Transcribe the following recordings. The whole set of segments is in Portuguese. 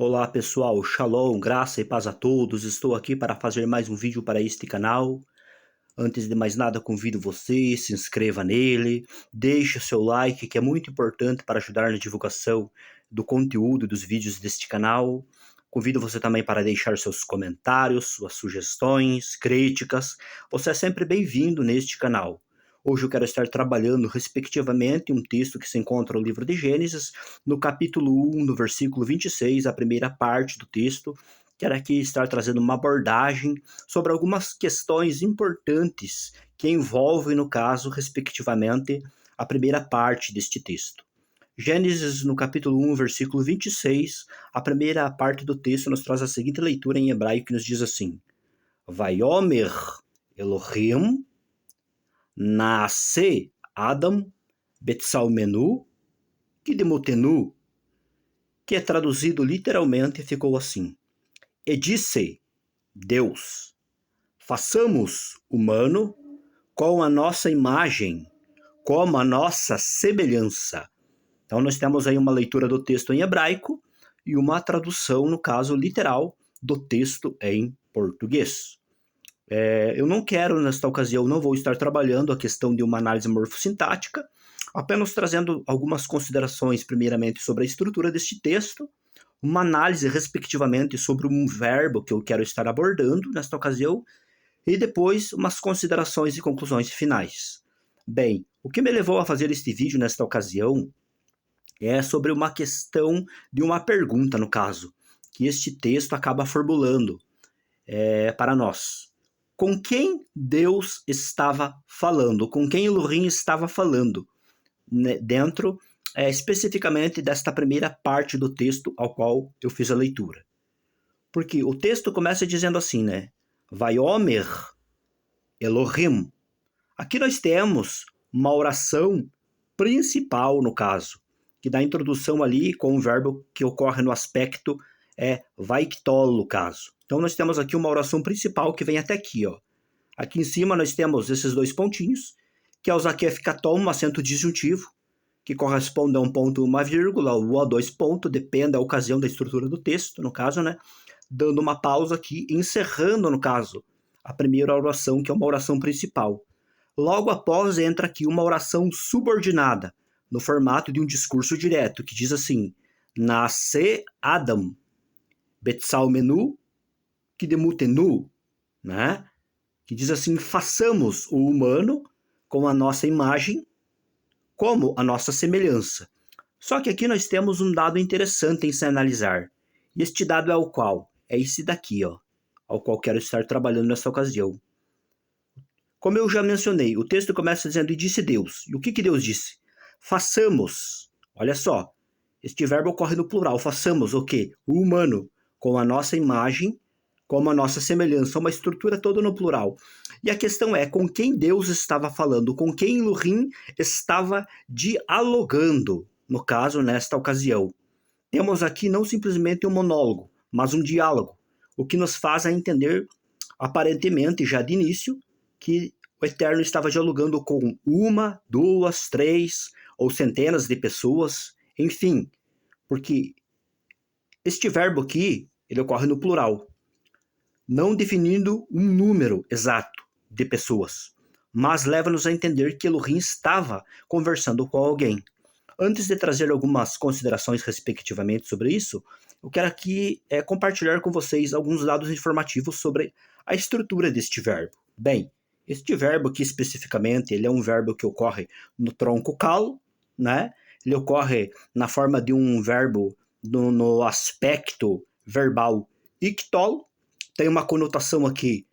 Olá pessoal, Shalom, graça e paz a todos. Estou aqui para fazer mais um vídeo para este canal. Antes de mais nada, convido você, se inscreva nele, deixe o seu like, que é muito importante para ajudar na divulgação do conteúdo dos vídeos deste canal. Convido você também para deixar seus comentários, suas sugestões, críticas. Você é sempre bem-vindo neste canal. Hoje eu quero estar trabalhando, respectivamente, um texto que se encontra no livro de Gênesis, no capítulo 1, no versículo 26, a primeira parte do texto. Quero aqui estar trazendo uma abordagem sobre algumas questões importantes que envolvem, no caso, respectivamente, a primeira parte deste texto. Gênesis, no capítulo 1, versículo 26, a primeira parte do texto nos traz a seguinte leitura em hebraico que nos diz assim: Vaiomer Elohim Naase Adam Betsalmenu Kidemotenu, que é traduzido literalmente ficou assim: E disse Deus, façamos humano com a nossa imagem, como a nossa semelhança. Então nós temos aí uma leitura do texto em hebraico e uma tradução, no caso literal, do texto em português. Eu não quero, nesta ocasião, não vou estar trabalhando a questão de uma análise morfossintática, apenas trazendo algumas considerações, primeiramente, sobre a estrutura deste texto, uma análise, respectivamente, sobre um verbo que eu quero estar abordando nesta ocasião, e depois umas considerações e conclusões finais. Bem, o que me levou a fazer este vídeo nesta ocasião é sobre uma questão de uma pergunta, no caso, que este texto acaba formulando para nós. Com quem Deus estava falando? Com quem Elohim estava falando? Dentro, especificamente, desta primeira parte do texto ao qual eu fiz a leitura. Porque o texto começa dizendo assim, né? Vaiomer Elohim. Aqui nós temos uma oração principal, no caso, que dá introdução ali com um verbo que ocorre no aspecto vaiktol, no caso. Então nós temos aqui uma oração principal que vem até aqui, ó. Aqui em cima nós temos esses dois pontinhos, que é o Zakef Katom, um acento disjuntivo, que corresponde a um ponto e uma vírgula, ou a dois pontos, depende da ocasião da estrutura do texto, no caso, né? Dando uma pausa aqui, encerrando, no caso, a primeira oração, que é uma oração principal. Logo após entra aqui uma oração subordinada, no formato de um discurso direto, que diz assim: Nasce Adam, Betsalmenu, Kidemutenu, né? Que diz assim: façamos o humano com a nossa imagem, como a nossa semelhança. Só que aqui nós temos um dado interessante em se analisar. E este dado é o qual? É esse daqui, ó, ao qual quero estar trabalhando nessa ocasião. Como eu já mencionei, o texto começa dizendo: e disse Deus. E o que Deus disse? Façamos. Olha só, este verbo ocorre no plural. Façamos o quê? O humano, com a nossa imagem, como a nossa semelhança, uma estrutura toda no plural. E a questão é, com quem Deus estava falando? Com quem Elohim estava dialogando, no caso, nesta ocasião? Temos aqui não simplesmente um monólogo, mas um diálogo, o que nos faz a entender, aparentemente, já de início, que o Eterno estava dialogando com uma, duas, três ou centenas de pessoas, enfim, porque este verbo aqui, ele ocorre no plural, não definindo um número exato de pessoas, mas leva-nos a entender que Elohim estava conversando com alguém. Antes de trazer algumas considerações respectivamente sobre isso, eu quero aqui compartilhar com vocês alguns dados informativos sobre a estrutura deste verbo. Bem, este verbo aqui especificamente, ele é um verbo que ocorre no tronco kal, né? Ele ocorre na forma de um verbo no aspecto verbal iktol, tem uma conotação aqui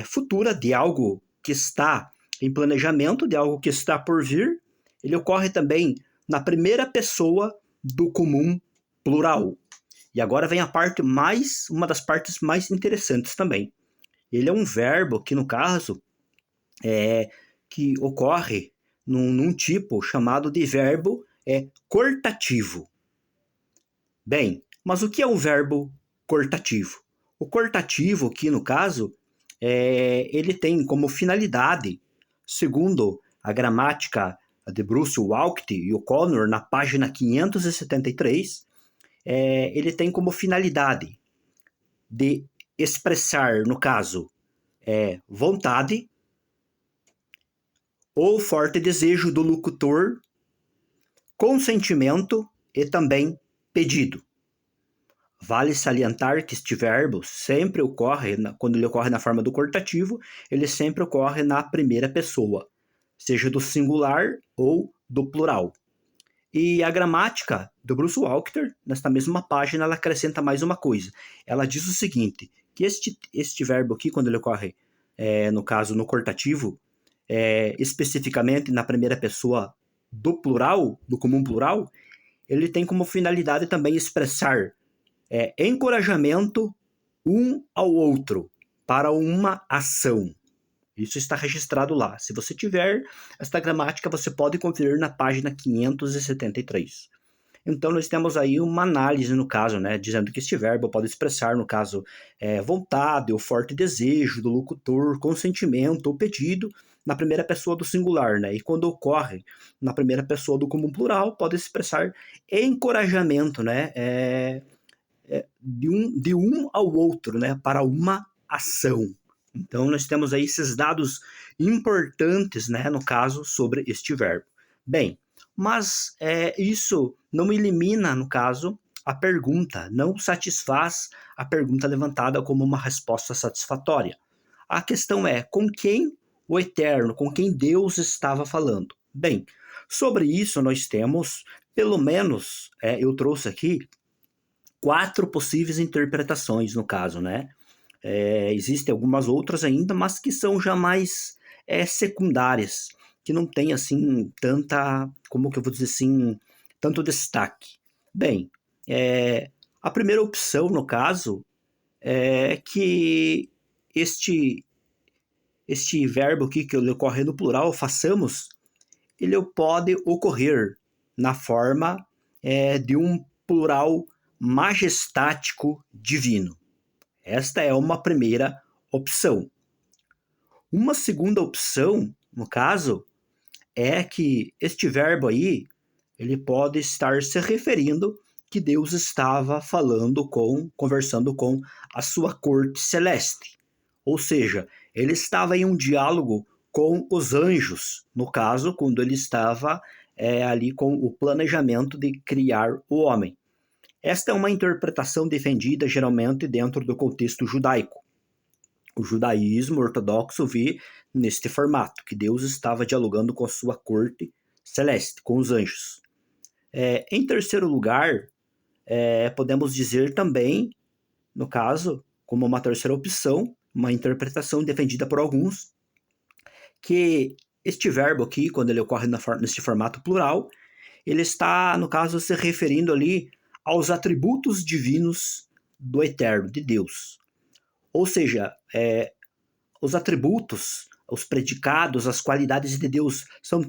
futura de algo que está em planejamento, de algo que está por vir. Ele ocorre também na primeira pessoa do comum plural. E agora vem uma das partes mais interessantes também. Ele é um verbo que, no caso, que ocorre num tipo chamado de verbo cortativo. Bem, mas o que é um verbo cortativo? O cortativo aqui, no caso, ele tem como finalidade, segundo a gramática de Bruce Walkt e O'Connor, na página 573, ele tem como finalidade de expressar, no caso, vontade ou forte desejo do locutor, consentimento e também pedido. Vale salientar que este verbo sempre ocorre, quando ele ocorre na forma do cortativo, ele sempre ocorre na primeira pessoa, seja do singular ou do plural. E a gramática do Bruce Walker, nesta mesma página, ela acrescenta mais uma coisa. Ela diz o seguinte, que este verbo aqui, quando ele ocorre, no caso, no cortativo, especificamente na primeira pessoa do plural, do comum plural, ele tem como finalidade também expressar encorajamento um ao outro para uma ação. Isso está registrado lá. Se você tiver esta gramática, você pode conferir na página 573. Então, nós temos aí uma análise, no caso, né, dizendo que este verbo pode expressar, no caso, vontade ou forte desejo do locutor, consentimento ou pedido na primeira pessoa do singular, né? E quando ocorre na primeira pessoa do comum plural, pode expressar encorajamento, né? De um ao outro, né? Para uma ação. Então, nós temos aí esses dados importantes, né, no caso, sobre este verbo. Bem, mas isso não elimina, no caso, a pergunta, não satisfaz a pergunta levantada como uma resposta satisfatória. A questão é, com quem o Eterno, com quem Deus estava falando? Bem, sobre isso nós temos, pelo menos, eu trouxe aqui 4 possíveis interpretações, no caso, né? Existem algumas outras ainda, mas que são já mais secundárias, que não tem assim tanta, como que eu vou dizer assim, tanto destaque. Bem, a primeira opção, no caso, é que este verbo aqui, que ele ocorre no plural, façamos, ele pode ocorrer na forma de um plural majestático divino. Esta é uma primeira opção. Uma segunda opção, no caso, é que este verbo aí, ele pode estar se referindo que Deus estava conversando com a sua corte celeste. Ou seja, ele estava em um diálogo com os anjos, no caso, quando ele estava ali com o planejamento de criar o homem. Esta é uma interpretação defendida geralmente dentro do contexto judaico. O judaísmo ortodoxo vê neste formato, que Deus estava dialogando com a sua corte celeste, com os anjos. Em terceiro lugar, podemos dizer também, no caso, como uma terceira opção, uma interpretação defendida por alguns, que este verbo aqui, quando ele ocorre neste formato plural, ele está, no caso, se referindo ali aos atributos divinos do Eterno, de Deus. Ou seja, os atributos, os predicados, as qualidades de Deus são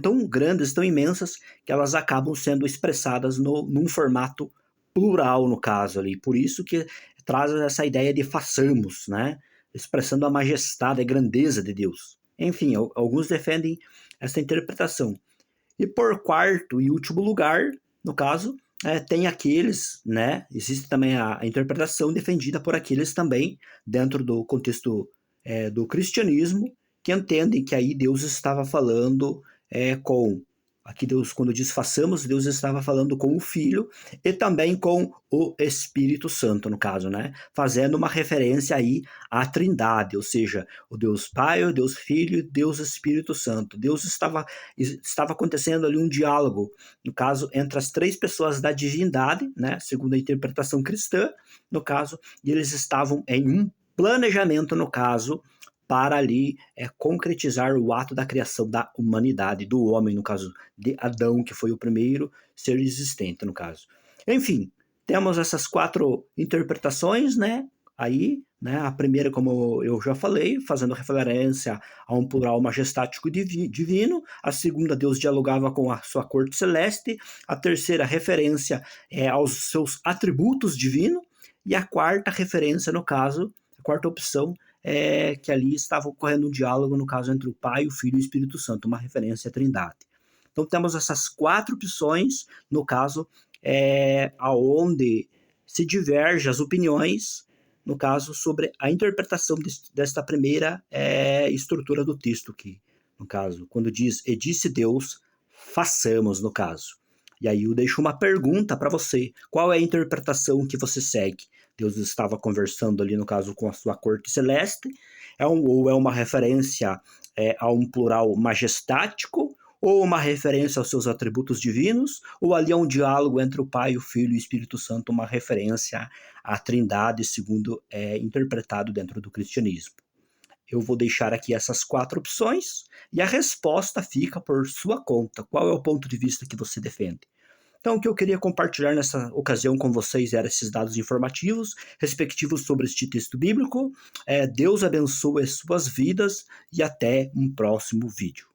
tão grandes, tão imensas, que elas acabam sendo expressadas num formato plural, no caso ali. Por isso que traz essa ideia de façamos, né? Expressando a majestade, a grandeza de Deus. Enfim, alguns defendem essa interpretação. E por quarto e último lugar, no caso, tem aqueles, né? Existe também a interpretação defendida por aqueles também, dentro do contexto do cristianismo, que entendem que aí Deus estava falando aqui Deus, quando diz façamos, Deus estava falando com o Filho e também com o Espírito Santo, no caso, né? Fazendo uma referência aí à Trindade, ou seja, o Deus Pai, o Deus Filho e Deus Espírito Santo. Deus estava acontecendo ali um diálogo, no caso, entre as 3 pessoas da divindade, né? Segundo a interpretação cristã, no caso, e eles estavam em um planejamento, no caso, para ali concretizar o ato da criação da humanidade, do homem, no caso de Adão, que foi o primeiro ser existente, no caso. Enfim, temos essas 4 interpretações, né? Aí, né? A primeira, como eu já falei, fazendo referência a um plural majestático divino. A segunda, Deus dialogava com a sua corte celeste. A terceira, referência aos seus atributos divinos. E a quarta referência, no caso, a quarta opção, que ali estava ocorrendo um diálogo, no caso, entre o Pai, o Filho e o Espírito Santo, uma referência à Trindade. Então, temos essas 4 opções, no caso, aonde se divergem as opiniões, no caso, sobre a interpretação desta primeira estrutura do texto aqui. No caso, quando diz, e disse Deus, façamos, no caso. E aí eu deixo uma pergunta para você. Qual é a interpretação que você segue? Deus estava conversando ali, no caso, com a sua corte celeste? Ou é uma referência a um plural majestático? Ou uma referência aos seus atributos divinos? Ou ali é um diálogo entre o Pai, o Filho e o Espírito Santo, uma referência à Trindade, segundo é interpretado dentro do cristianismo? Eu vou deixar aqui essas 4 opções e a resposta fica por sua conta. Qual é o ponto de vista que você defende? Então, o que eu queria compartilhar nessa ocasião com vocês eram esses dados informativos, respectivos sobre este texto bíblico. Deus abençoe as suas vidas e até um próximo vídeo.